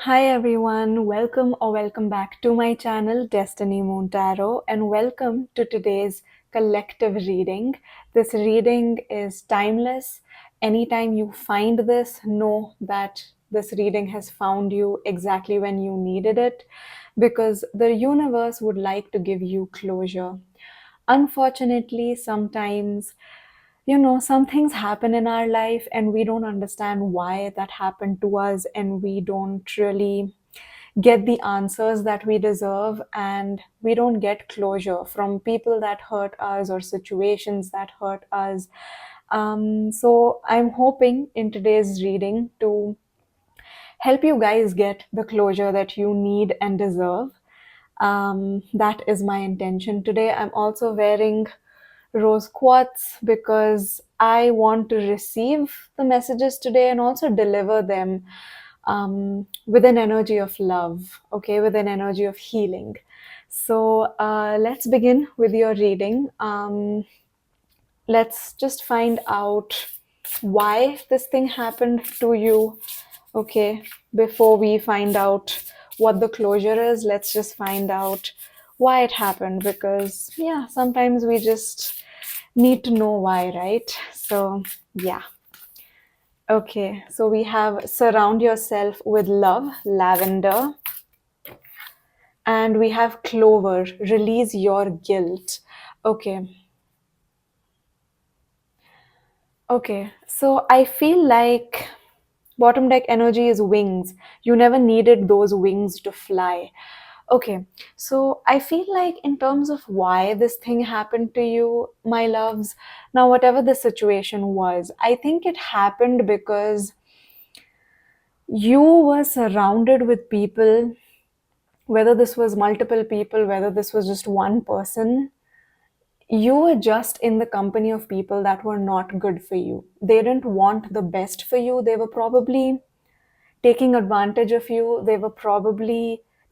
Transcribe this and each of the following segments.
Hi everyone, welcome back to my channel Destiny Moon Tarot, and welcome to today's collective reading. This reading is timeless. Anytime you find this, know that this reading has found you exactly when you needed it, because the universe would like to give you closure. Unfortunately, sometimes some things happen in our life and we don't understand why that happened to us, and we don't really get the answers that we deserve, and we don't get closure from people that hurt us or situations that hurt us. So I'm hoping in today's reading to help you guys get the closure that you need and deserve. That is my intention today. I'm also wearing rose quartz because I want to receive the messages today and also deliver them with an energy of love, okay, with an energy of healing. So let's begin with your reading. Let's just find out why this thing happened to you. Okay, before we find out what the closure is, let's just find out why it happened, because yeah, sometimes we just need to know why, right? So yeah. Okay, so we have surround yourself with love, lavender, and we have clover, release your guilt. Okay. Okay, so I feel like bottom deck energy is wings. You never needed those wings to fly. Okay, so I feel like in terms of why this thing happened to you, my loves, now whatever the situation was, I think it happened because you were surrounded with people, whether this was multiple people, whether this was just one person, you were just in the company of people that were not good for you. They didn't want the best for you. They were probably taking advantage of you.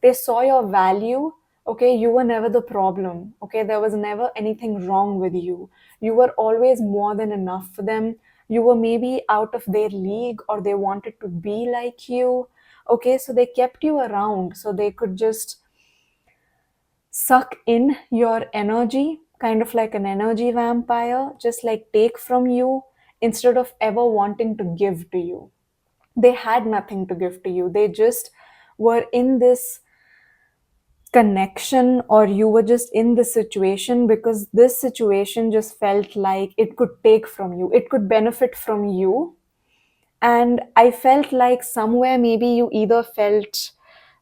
They saw your value. Okay, you were never the problem. Okay, there was never anything wrong with you. You were always more than enough for them. You were maybe out of their league, or they wanted to be like you. Okay, so they kept you around so they could just suck in your energy, kind of like an energy vampire, just like take from you instead of ever wanting to give to you. They had nothing to give to you. They just were in this connection, or you were just in this situation because this situation just felt like it could take from you, it could benefit from you. And I felt like somewhere maybe you either felt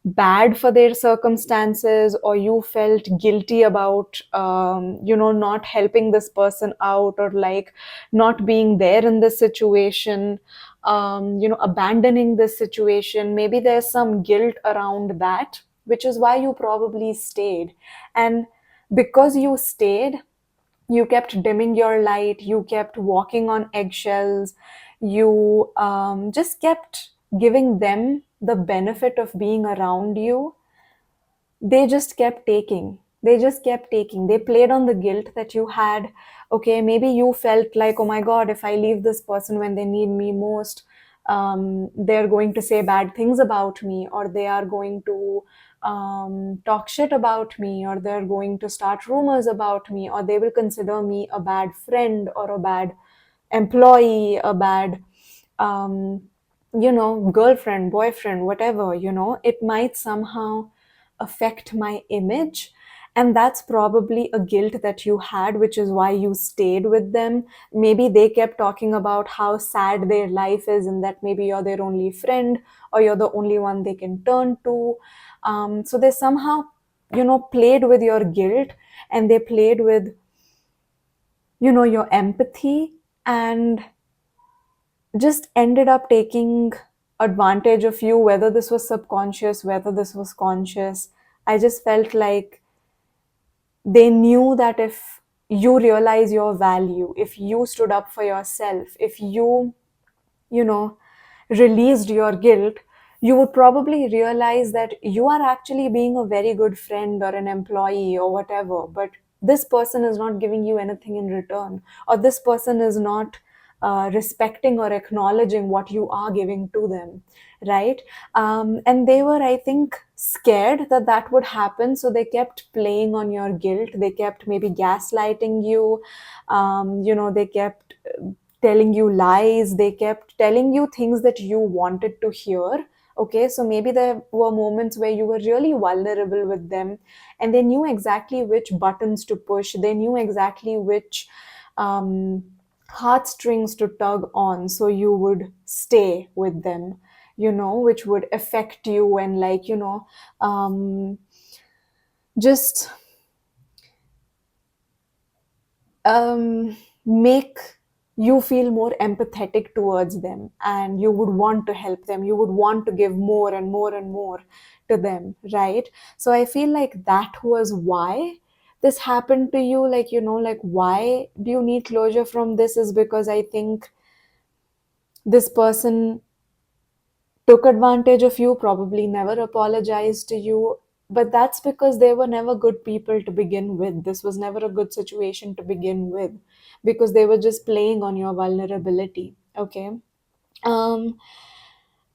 bad for their circumstances, or you felt guilty about not helping this person out, or like not being there in this situation, abandoning this situation. Maybe there's some guilt around that, which is why you probably stayed. And because you stayed, you kept dimming your light, you kept walking on eggshells, you just kept giving them the benefit of being around you. They just kept taking. They played on the guilt that you had. Okay, maybe you felt like, oh my god, if I leave this person when they need me most, they're going to say bad things about me, or they are going to talk shit about me, or they're going to start rumors about me, or they will consider me a bad friend or a bad employee, a bad girlfriend, boyfriend, whatever. It might somehow affect my image. And that's probably a guilt that you had, which is why you stayed with them. Maybe they kept talking about how sad their life is, and that maybe you're their only friend, or you're the only one they can turn to. So they somehow, played with your guilt, and they played with, your empathy, and just ended up taking advantage of you, whether this was subconscious, whether this was conscious. I just felt like they knew that if you realize your value, if you stood up for yourself, if you know, released your guilt, you would probably realize that you are actually being a very good friend or an employee or whatever, but this person is not giving you anything in return, or this person is not respecting or acknowledging what you are giving to them, right? And they were, I think, scared that that would happen, so they kept playing on your guilt. They kept maybe gaslighting you. They kept telling you lies. They kept telling you things that you wanted to hear. Okay, so maybe there were moments where you were really vulnerable with them, and they knew exactly which buttons to push. They knew exactly which um, heartstrings to tug on so you would stay with them, which would affect you and, like, just make you feel more empathetic towards them, and you would want to help them. You would want to give more and more and more to them, right? So I feel like that was why this happened to you. Like, like, why do you need closure from this, is because I think this person took advantage of you, probably never apologized to you. But that's because they were never good people to begin with. This was never a good situation to begin with, because they were just playing on your vulnerability. Okay. Um,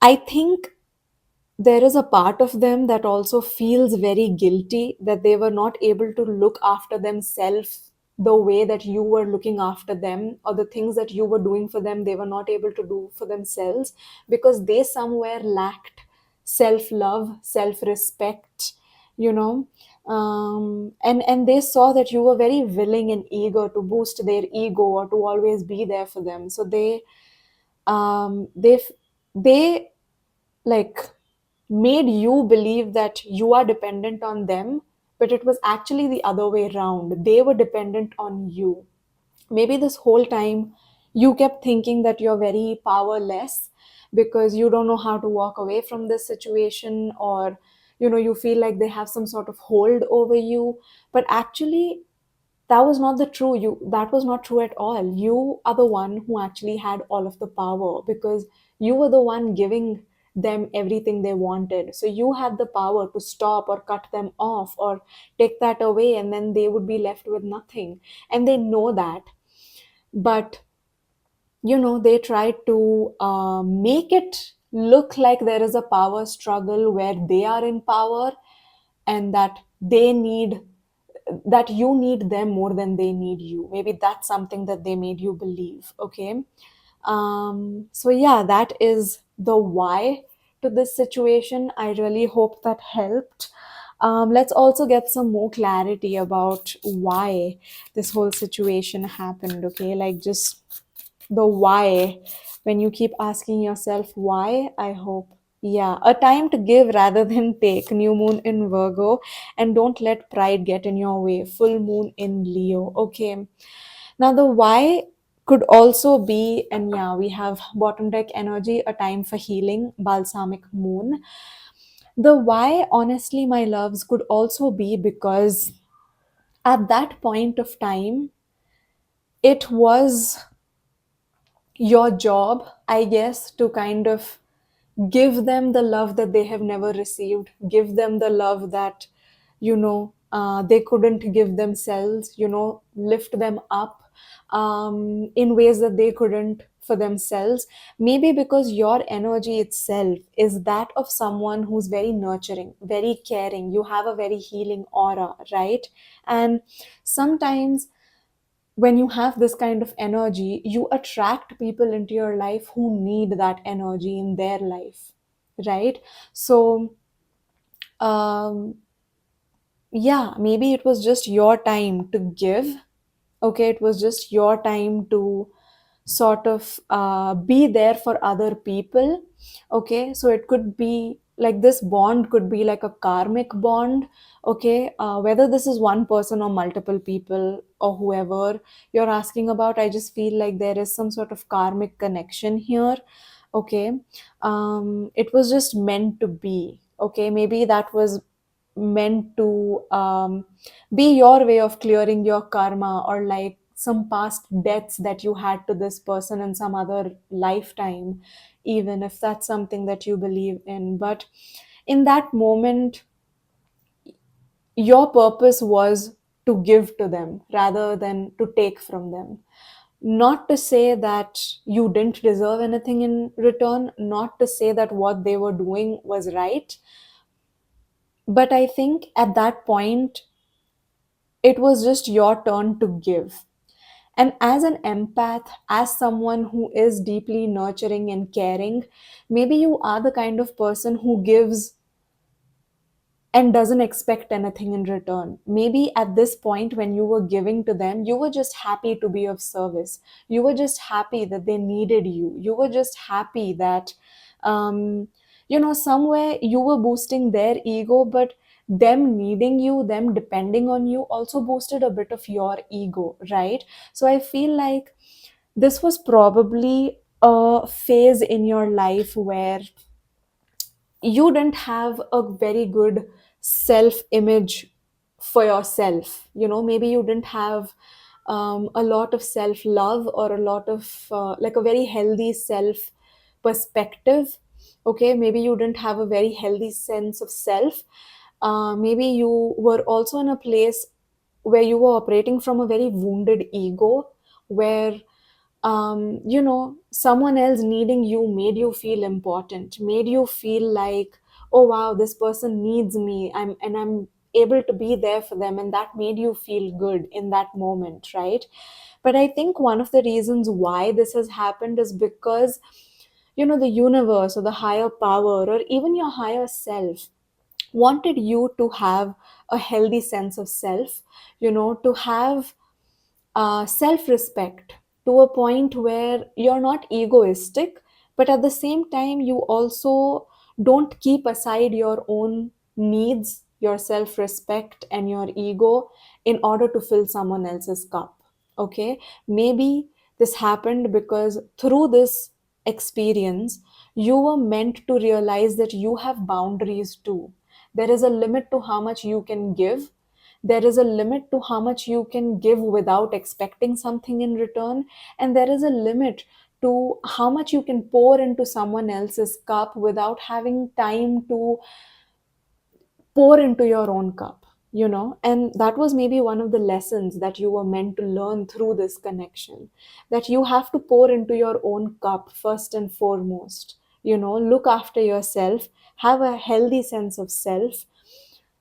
I think there is a part of them that also feels very guilty that they were not able to look after themselves the way that you were looking after them, or the things that you were doing for them they were not able to do for themselves, because they somewhere lacked self love, self respect, you know and they saw that you were very willing and eager to boost their ego or to always be there for them. So they like made you believe that you are dependent on them, but it was actually the other way around. They were dependent on you. Maybe this whole time you kept thinking that you're very powerless because you don't know how to walk away from this situation, or you feel like they have some sort of hold over you. But actually, that was not true at all. You are the one who actually had all of the power, because you were the one giving them everything they wanted. So you had the power to stop or cut them off or take that away, and then they would be left with nothing. And they know that. But they try to make it look like there is a power struggle where they are in power, and that you need them more than they need you. Maybe that's something that they made you believe. Okay. So yeah, that is the why to this situation. I really hope that helped. Let's also get some more clarity about why this whole situation happened. Okay, like, just the why. When you keep asking yourself why, I hope. Yeah, a time to give rather than take. New moon in Virgo, and don't let pride get in your way. Full moon in Leo. Okay. Now the why could also be, and yeah, we have bottom deck energy, a time for healing, balsamic moon. The why, honestly, my loves, could also be because at that point of time, it was your job, I guess, to kind of give them the love that they have never received, give them the love that they couldn't give themselves, lift them up in ways that they couldn't for themselves. Maybe because your energy itself is that of someone who's very nurturing, very caring. You have a very healing aura, right? And sometimes when you have this kind of energy, you attract people into your life who need that energy in their life, right? So, um, yeah, maybe it was just your time to give. Okay, it was just your time to sort of be there for other people. Okay, so it could be like, this bond could be like a karmic bond. Okay, whether this is one person or multiple people or whoever you're asking about, I just feel like there is some sort of karmic connection here. Okay. It was just meant to be. Okay, maybe that was meant to be your way of clearing your karma, or like some past debts that you had to this person in some other lifetime, even if that's something that you believe in. But in that moment, your purpose was to give to them rather than to take from them. Not to say that you didn't deserve anything in return, not to say that what they were doing was right, but I think at that point, it was just your turn to give. And as an empath, as someone who is deeply nurturing and caring, maybe you are the kind of person who gives and doesn't expect anything in return. Maybe at this point, when you were giving to them, you were just happy to be of service. You were just happy that they needed you. You were just happy that, somewhere you were boosting their ego, but them needing you, them depending on you, also boosted a bit of your ego, right? So I feel like this was probably a phase in your life where you didn't have a very good self image for yourself. Maybe you didn't have a lot of self love, or a lot of like a very healthy self perspective. Okay, maybe you didn't have a very healthy sense of self. Maybe you were also in a place where you were operating from a very wounded ego, where someone else needing you made you feel important, made you feel like, oh wow, this person needs me, I'm able to be there for them, and that made you feel good in that moment, right? But I think one of the reasons why this has happened is because, the universe or the higher power or even your higher self wanted you to have a healthy sense of self, to have self respect to a point where you're not egoistic, but at the same time, you also don't keep aside your own needs, your self respect, and your ego in order to fill someone else's cup. Okay, maybe this happened because through this experience, you were meant to realize that you have boundaries too. There is a limit to how much you can give. There is a limit to how much you can give without expecting something in return. And there is a limit to how much you can pour into someone else's cup without having time to pour into your own cup. And that was maybe one of the lessons that you were meant to learn through this connection, that you have to pour into your own cup first and foremost. Look after yourself, have a healthy sense of self,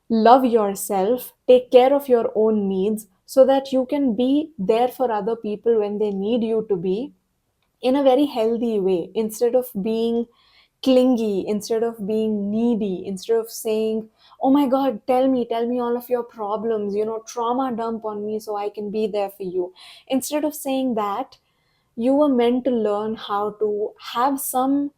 love yourself, take care of your own needs, so that you can be there for other people when they need you to be, in a very healthy way, instead of being clingy, instead of being needy, instead of saying, oh my god, tell me all of your problems, trauma dump on me so I can be there for you. Instead of saying that, you were meant to learn how to have some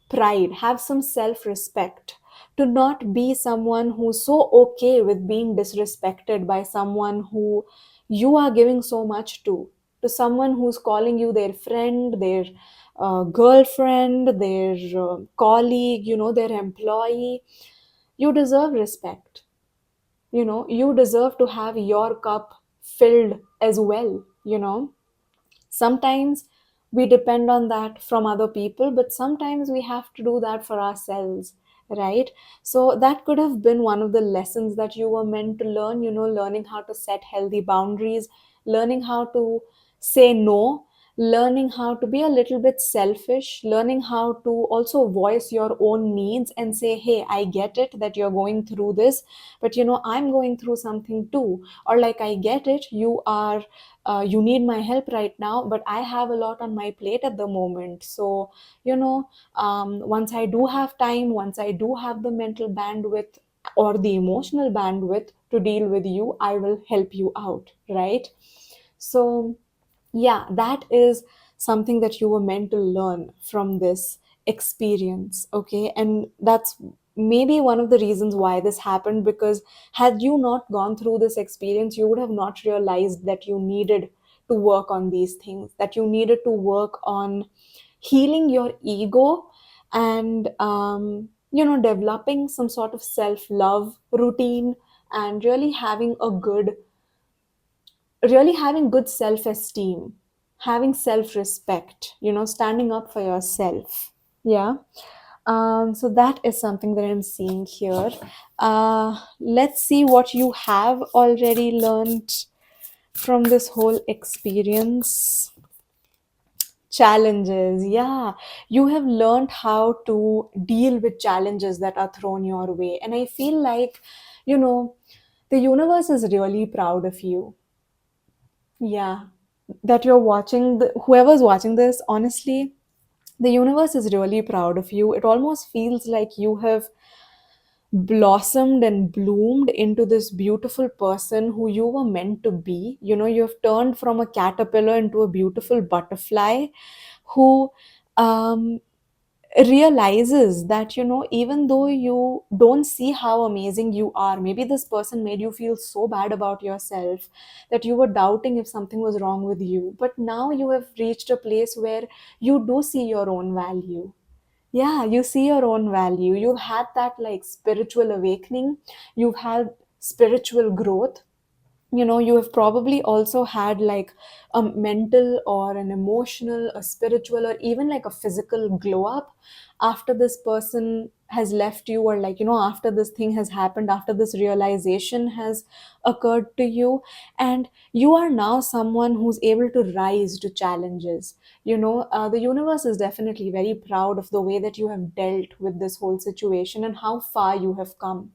pride, have some self respect, to not be someone who's so okay with being disrespected by someone who you are giving so much to someone who's calling you their friend, their girlfriend, their colleague, their employee. You deserve respect. You deserve to have your cup filled as well. Sometimes we depend on that from other people, but sometimes we have to do that for ourselves, right? So that could have been one of the lessons that you were meant to learn, learning how to set healthy boundaries, learning how to say no, learning how to be a little bit selfish, learning how to also voice your own needs and say, hey, I get it that you're going through this, but I'm going through something too. Or like, I get it, you need my help right now, but I have a lot on my plate at the moment. So, once I do have time, once I do have the mental bandwidth or the emotional bandwidth to deal with you, I will help you out, right? So, yeah, that is something that you were meant to learn from this experience. Okay, and that's maybe one of the reasons why this happened, because had you not gone through this experience, you would have not realized that you needed to work on these things, that you needed to work on healing your ego, and developing some sort of self love routine, and really having good self esteem, having self respect, standing up for yourself. Yeah. So that is something that I'm seeing here. Let's see what you have already learned from this whole experience? Challenges, yeah. You have learned how to deal with challenges that are thrown your way. And I feel like, you know, the universe is really proud of you. Yeah. That you're watching, whoever's watching this, honestly, the universe is really proud of you. It almost feels like you have blossomed and bloomed into this beautiful person who you were meant to be. You've turned from a caterpillar into a beautiful butterfly who um, realizes that, even though you don't see how amazing you are, maybe this person made you feel so bad about yourself that you were doubting if something was wrong with you. But now you have reached a place where you do see your own value. Yeah, you see your own value. You've had that like spiritual awakening, you've had spiritual growth. You have probably also had like a mental or an emotional, a spiritual, or even like a physical glow up after this person has left you, or like, after this thing has happened, after this realization has occurred to you. And you are now someone who's able to rise to challenges. The universe is definitely very proud of the way that you have dealt with this whole situation and how far you have come.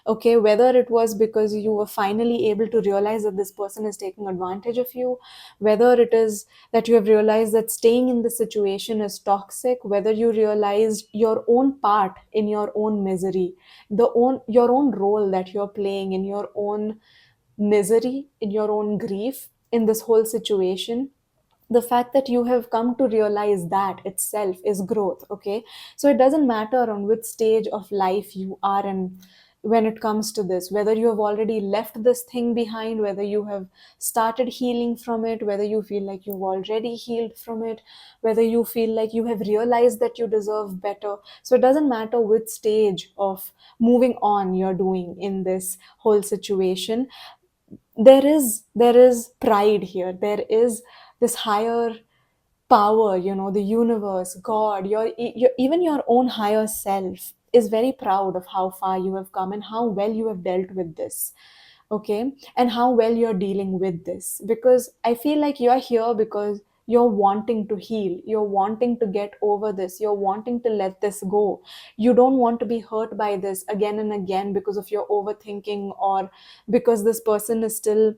Okay, whether it was because you were finally able to realize that this person is taking advantage of you, whether it is that you have realized that staying in the situation is toxic, whether you realized your own part in your own misery, your own role that you're playing in your own misery, in your own grief in this whole situation. The fact that you have come to realize that itself is growth. Okay, so it doesn't matter on which stage of life you are in when it comes to this, whether you have already left this thing behind, whether you have started healing from it, whether you feel like you've already healed from it, whether you feel like you have realized that you deserve better. So it doesn't matter which stage of moving on you're doing in this whole situation. There is pride here. There is this higher power, the universe, god, even your own higher self is very proud of how far you have come and how well you have dealt with this. Okay, and how well you're dealing with this, because I feel like you're here because you're wanting to heal, you're wanting to get over this, you're wanting to let this go. You don't want to be hurt by this again and again because of your overthinking, or because this person is still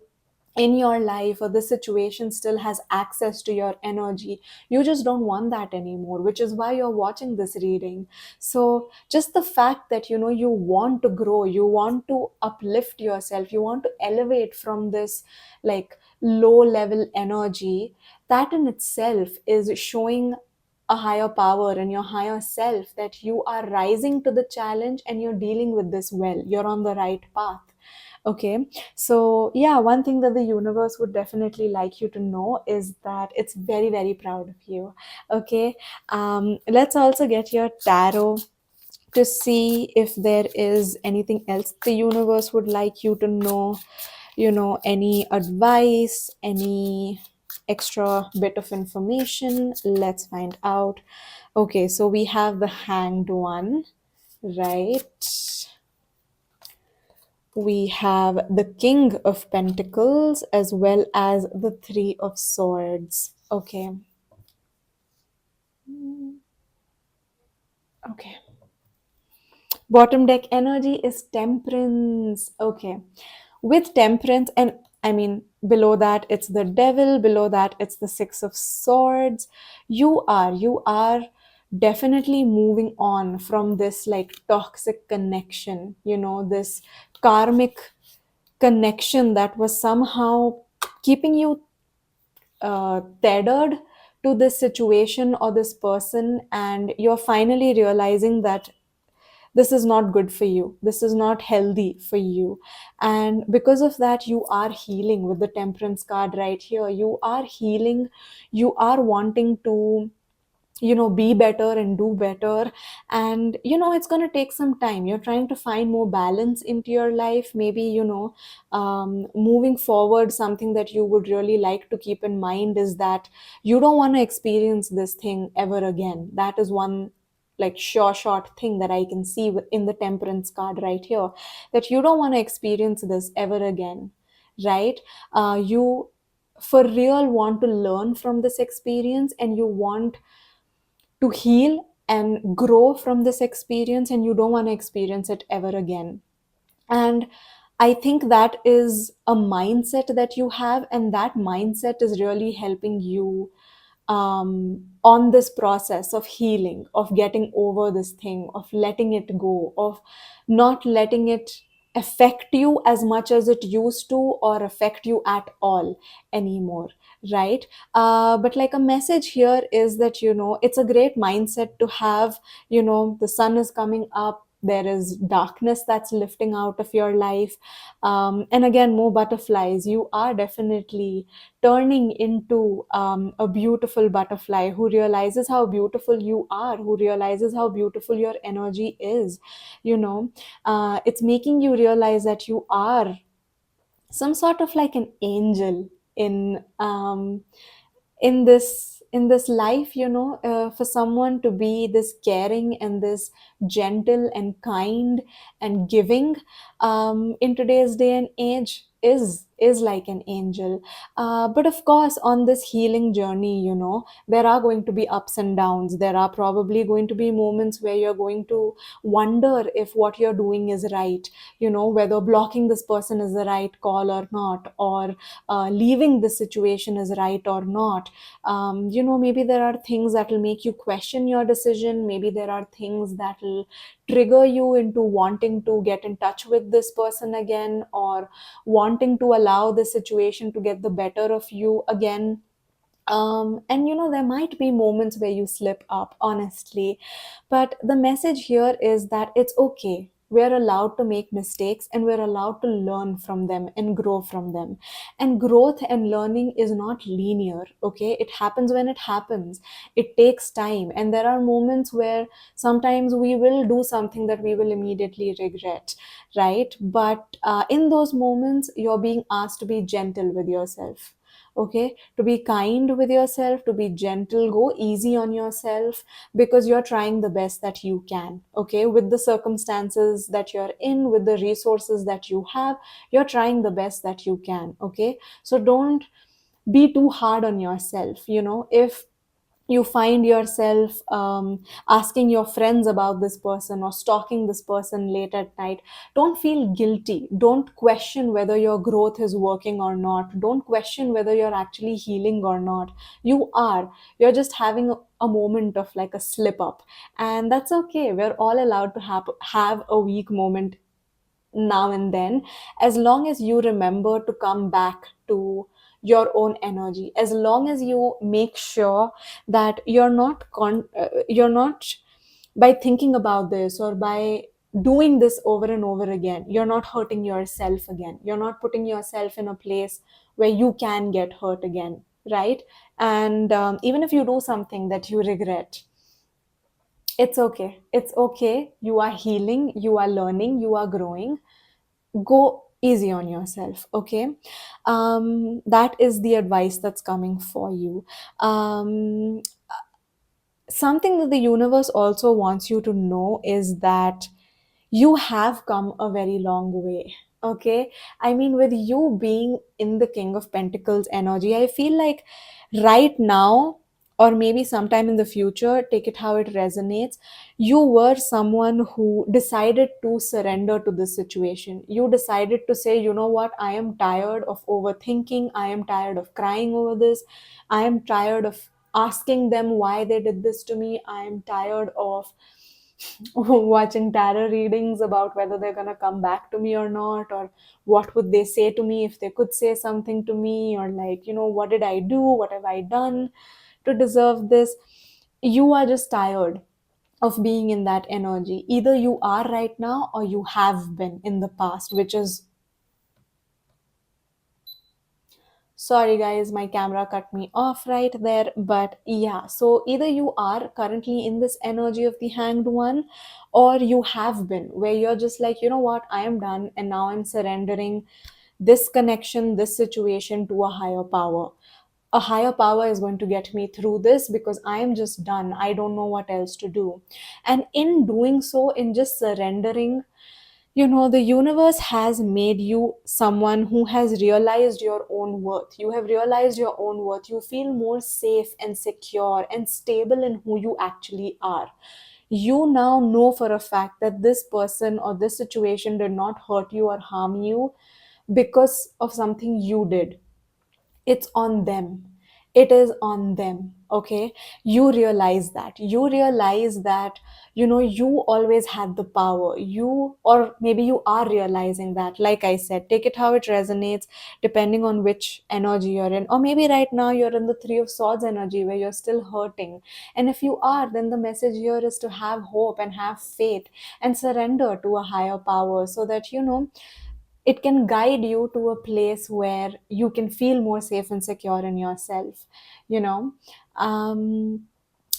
in your life, or the situation still has access to your energy. You just don't want that anymore, which is why you're watching this reading. So just the fact that you want to grow, you want to uplift yourself, you want to elevate from this like low level energy, that in itself is showing a higher power and your higher self that you are rising to the challenge and you're dealing with this well, you're on the right path. Okay, so yeah, one thing that the universe would definitely like you to know is that it's very, very proud of you. Okay, let's also get your tarot to see if there is anything else the universe would like you to know. Any advice, any extra bit of information. Let's find out. Okay, so we have the Hanged One, right? We have the King of Pentacles as well as the Three of Swords. Okay. Okay. Bottom deck energy is Temperance. Okay. With Temperance, and I mean, below that, it's the Devil. Below that, it's the Six of Swords. You are definitely moving on from this like toxic connection, this karmic connection that was somehow keeping you tethered to this situation or this person, and you're finally realizing that this is not good for you, this is not healthy for you. And because of that, you are healing with the Temperance card right here. You are healing, you are wanting to be better and do better. And it's going to take some time. You're trying to find more balance into your life. Maybe moving forward, something that you would really like to keep in mind is that you don't want to experience this thing ever again. That is one like sure short thing that I can see in the Temperance card right here, that you don't want to experience this ever again, right? You for real want to learn from this experience, and you want to heal and grow from this experience, and you don't want to experience it ever again. And I think that is a mindset that you have, and that mindset is really helping you on this process of healing, of getting over this thing, of letting it go, of not letting it affect you as much as it used to, or affect you at all anymore, right? But like a message here is that, it's a great mindset to have. The sun is coming up, there is darkness that's lifting out of your life, and again, more butterflies. You are definitely turning into a beautiful butterfly who realizes how beautiful you are, who realizes how beautiful your energy is. you know it's making you realize that you are some sort of like an angel in this life, for someone to be this caring and this gentle and kind and giving, in today's day and age, is like an angel. But of course, on this healing journey, there are going to be ups and downs. There are probably going to be moments where you're going to wonder if what you're doing is right, whether blocking this person is the right call or not, or leaving this situation is right or not. Maybe there are things that will make you question your decision. Maybe there are things that will trigger you into wanting to get in touch with this person again, or wanting to allow the situation to get the better of you again. And there might be moments where you slip up, honestly, but the message here is that it's okay. We're allowed to make mistakes, and we're allowed to learn from them and grow from them. And growth and learning is not linear, okay? It happens when it happens. It takes time. And there are moments where sometimes we will do something that we will immediately regret, right? But in those moments, you're being asked to be gentle with yourself. Okay, to be kind with yourself, to be gentle, go easy on yourself, because you're trying the best that you can, okay, with the circumstances that you're in, with the resources that you have. You're trying the best that you can, okay? So don't be too hard on yourself. If you find yourself asking your friends about this person or stalking this person late at night, don't feel guilty. Don't question whether your growth is working or not. Don't question whether you're actually healing or not. You're just having a moment of like a slip up, and that's okay. We're all allowed to have a weak moment now and then, as long as you remember to come back to your own energy, as long as you make sure that you're not, by thinking about this or by doing this over and over again, you're not hurting yourself again. You're not putting yourself in a place where you can get hurt again, right? And even if you do something that you regret, it's okay. It's okay. You are healing, you are learning, you are growing. Go easy on yourself, okay? That is the advice that's coming for you. Something that the universe also wants you to know is that you have come a very long way, okay? I mean, with you being in the King of Pentacles energy, I feel like right now, or maybe sometime in the future, take it how it resonates, you were someone who decided to surrender to this situation. You decided to say, you know what, I am tired of overthinking, I am tired of crying over this, I am tired of asking them why they did this to me, I am tired of watching tarot readings about whether they're going to come back to me or not, or what would they say to me if they could say something to me, or like, what did I do, what have I done to deserve this. You are just tired of being in that energy. Either you are right now, or you have been in the past, which is, sorry guys, my camera cut me off right there. But yeah, so either you are currently in this energy of the Hanged One, or you have been, where you're just like, you know what, I am done, and now I'm surrendering this connection, this situation to a higher power. A higher power is going to get me through this, because I am just done. I don't know what else to do. And in doing so, in just surrendering, The universe has made you someone who has realized your own worth. You have realized your own worth. You feel more safe and secure and stable in who you actually are. You now know for a fact that this person or this situation did not hurt you or harm you because of something you did. It's on them. It is on them. Okay, you realize that you always had the power. You, or maybe you are realizing that, like I said, take it how it resonates, depending on which energy you're in. Or maybe right now you're in the Three of Swords energy where you're still hurting, and if you are, then the message here is to have hope and have faith and surrender to a higher power, so that it can guide you to a place where you can feel more safe and secure in yourself you know um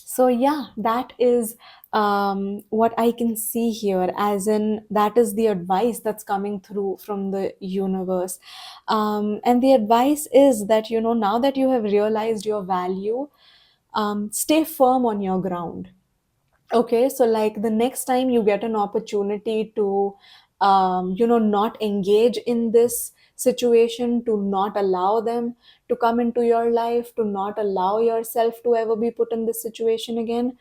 so yeah, that is what I can see here, as in that is the advice that's coming through from the universe. And the advice is that now that you have realized your value, stay firm on your ground. Okay, so like the next time you get an opportunity to, not engage in this situation, to not allow them to come into your life, to not allow yourself to ever be put in this situation again,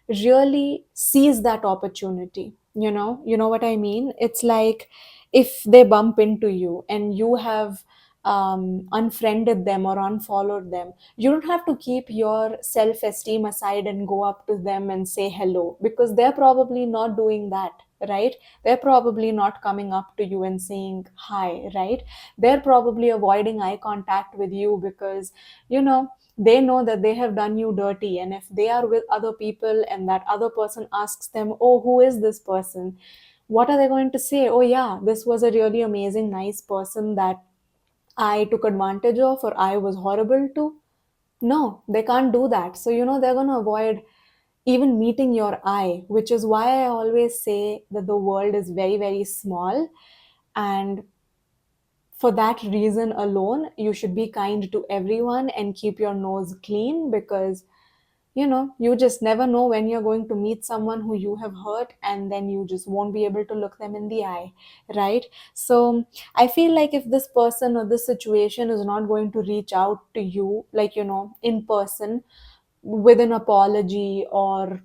really seize that opportunity. You know what I mean? It's like, if they bump into you and you have unfriended them or unfollowed them, you don't have to keep your self esteem aside and go up to them and say hello, because they're probably not doing that, right? They're probably not coming up to you and saying hi, right? They're probably avoiding eye contact with you because you know they know that they have done you dirty. And if they are with other people and that other person asks them, oh, who is this person, what are they going to say? Oh yeah, this was a really amazing nice person that I took advantage of, or I was horrible to. No, they can't do that. So, they're going to avoid even meeting your eye, which is why I always say that the world is very, very small. And for that reason alone, you should be kind to everyone and keep your nose clean, because you just never know when you're going to meet someone who you have hurt, and then you just won't be able to look them in the eye, right? So I feel like if this person or this situation is not going to reach out to you, like, in person, with an apology, or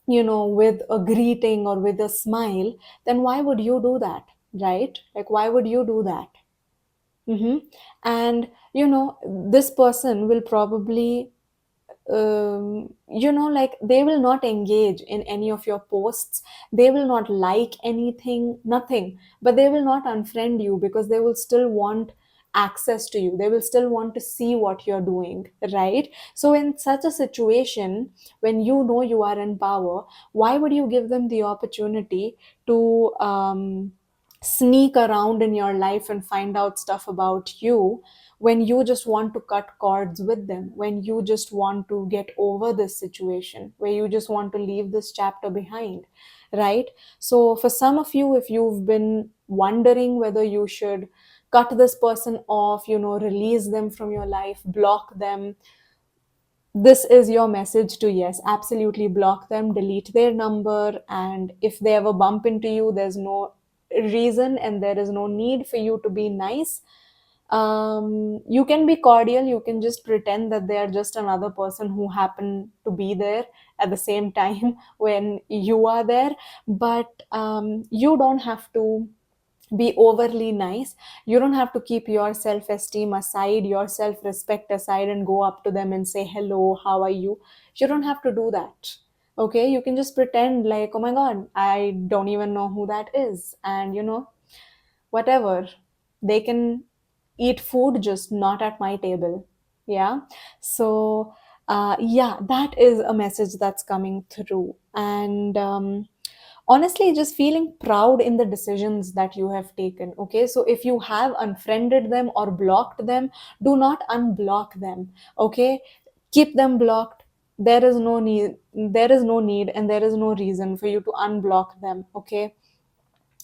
with a greeting or with a smile, then why would you do that, right? Like, why would you do that? Mm-hmm. And this person will probably, like, they will not engage in any of your posts. They will not like anything, nothing. But they will not unfriend you, because they will still want access to you. They will still want to see what you're doing, right? So in such a situation, when you are in power, why would you give them the opportunity to sneak around in your life and find out stuff about you, when you just want to cut cords with them, when you just want to get over this situation, where you just want to leave this chapter behind, right? So for some of you, if you've been wondering whether you should cut this person off, release them from your life, block them, this is your message to, yes, absolutely block them, delete their number. And if they ever bump into you, there's no reason and there is no need for you to be nice. You can be cordial, you can just pretend that they are just another person who happened to be there at the same time when you are there. But you don't have to be overly nice. You don't have to keep your self esteem aside, your self respect aside, and go up to them and say hello, how are you. You don't have to do that. Okay, you can just pretend like, oh my god, I don't even know who that is, and whatever, they can eat food, just not at my table. Yeah. So yeah, that is a message that's coming through. And honestly, just feeling proud in the decisions that you have taken. Okay, so if you have unfriended them or blocked them, do not unblock them. Okay, keep them blocked. There is no need and there is no reason for you to unblock them. Okay,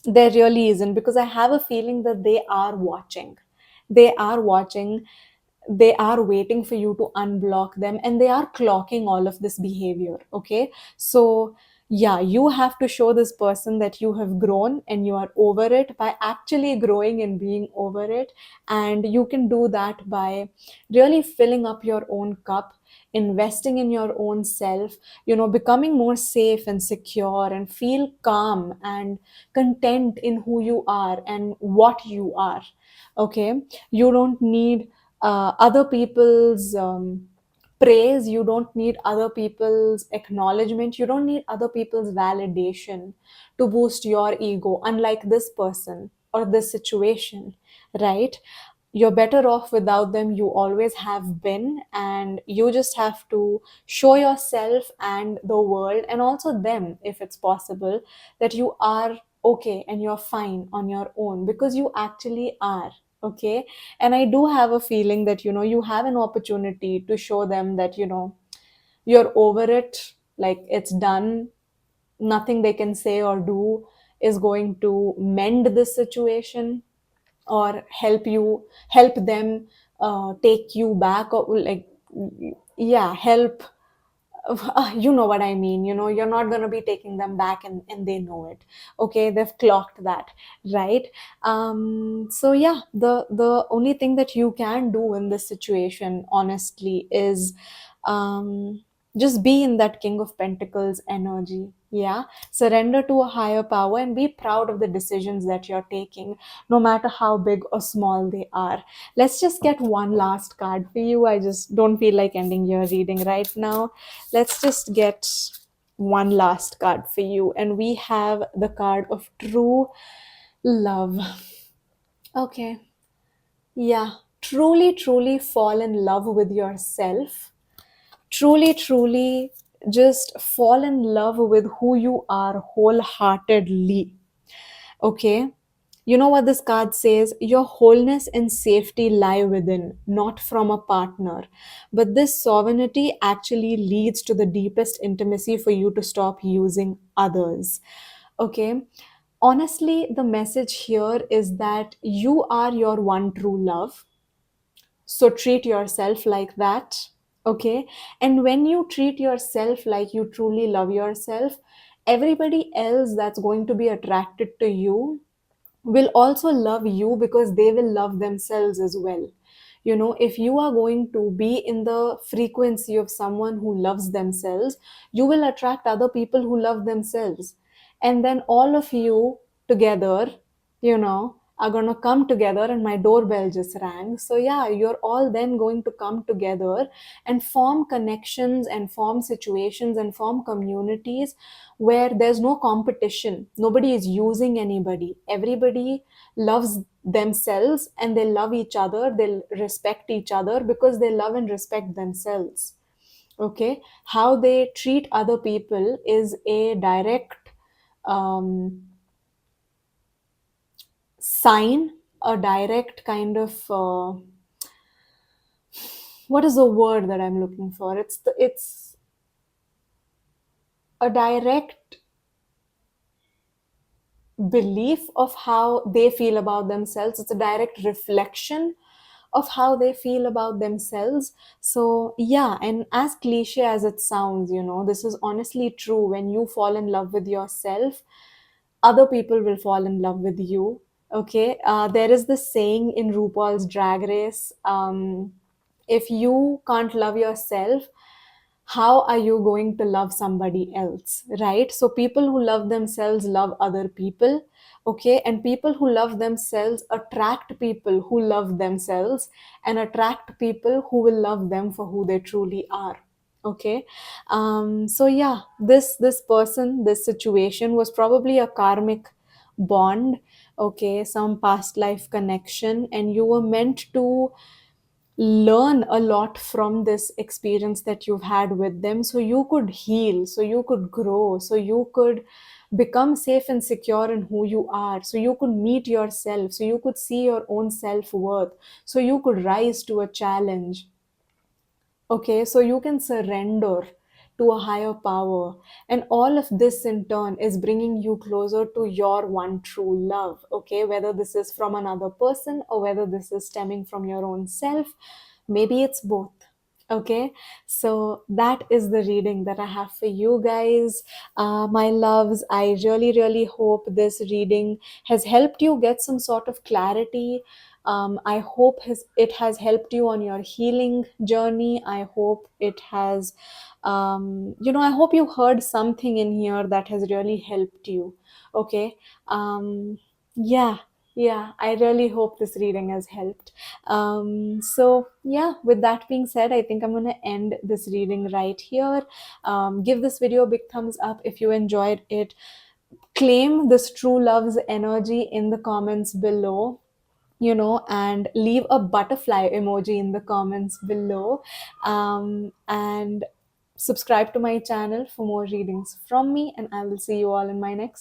there really isn't, because I have a feeling that they are watching. They are watching. They are waiting for you to unblock them, and they are clocking all of this behavior. Okay, so yeah, you have to show this person that you have grown and you are over it by actually growing and being over it. And you can do that by really filling up your own cup, investing in your own self, becoming more safe and secure and feel calm and content in who you are and what you are. Okay, you don't need other people's praise, you don't need other people's acknowledgement, you don't need other people's validation to boost your ego, unlike this person or this situation, right? You're better off without them, you always have been, and you just have to show yourself and the world and also them, if it's possible, that you are okay and you're fine on your own, because you actually are. Okay, and I do have a feeling that you have an opportunity to show them that you're over it, like it's done, nothing they can say or do is going to mend this situation or help them take you back, or like, yeah, help. You know what I mean, you're not going to be taking them back, and they know it. Okay, they've clocked that, right? So yeah, the only thing that you can do in this situation, honestly, is just be in that King of Pentacles energy. Yeah, surrender to a higher power and be proud of the decisions that you're taking, no matter how big or small they are. Let's just get one last card for you. I just don't feel like ending your reading right now. Let's just get one last card for you. And we have the card of true love. Okay. Yeah. Truly, truly fall in love with yourself. Truly, truly just fall in love with who you are wholeheartedly. Okay. You know what this card says? Your wholeness and safety lie within, not from a partner. But this sovereignty actually leads to the deepest intimacy for you to stop using others. Okay. Honestly, the message here is that you are your one true love. So treat yourself like that. Okay. And when you treat yourself like you truly love yourself, everybody else that's going to be attracted to you will also love you, because they will love themselves as well. If you are going to be in the frequency of someone who loves themselves, you will attract other people who love themselves. And then all of you together, are going to come together, and my doorbell just rang. So yeah, you're all then going to come together and form connections and form situations and form communities where there's no competition. Nobody is using anybody. Everybody loves themselves and they love each other. They respect each other because they love and respect themselves. Okay. How they treat other people is a direct sign, a direct kind of what is the word that I'm looking for? It's a direct belief of how they feel about themselves. It's a direct reflection of how they feel about themselves. So yeah, and as cliche as it sounds, this is honestly true. When you fall in love with yourself, other people will fall in love with you. Okay, there is this saying in RuPaul's Drag Race, if you can't love yourself, how are you going to love somebody else, right? So people who love themselves love other people. Okay, and people who love themselves attract people who love themselves and attract people who will love them for who they truly are. Okay. So yeah, this person, this situation was probably a karmic bond. Okay, some past life connection, and you were meant to learn a lot from this experience that you've had with them, so you could heal, so you could grow, so you could become safe and secure in who you are, so you could meet yourself, so you could see your own self-worth, so you could rise to a challenge. Okay, so you can surrender to a higher power. And all of this in turn is bringing you closer to your one true love. Okay, whether this is from another person or whether this is stemming from your own self, maybe it's both. Okay, so that is the reading that I have for you guys. My loves, I really, really hope this reading has helped you get some sort of clarity. I hope it has helped you on your healing journey. I hope it has, I hope you heard something in here that has really helped you. Okay, yeah, yeah, I really hope this reading has helped. So yeah, with that being said, I think I'm going to end this reading right here. Give this video a big thumbs up if you enjoyed it. Claim this true love's energy in the comments below, and leave a butterfly emoji in the comments below. And subscribe to my channel for more readings from me, and I will see you all in my next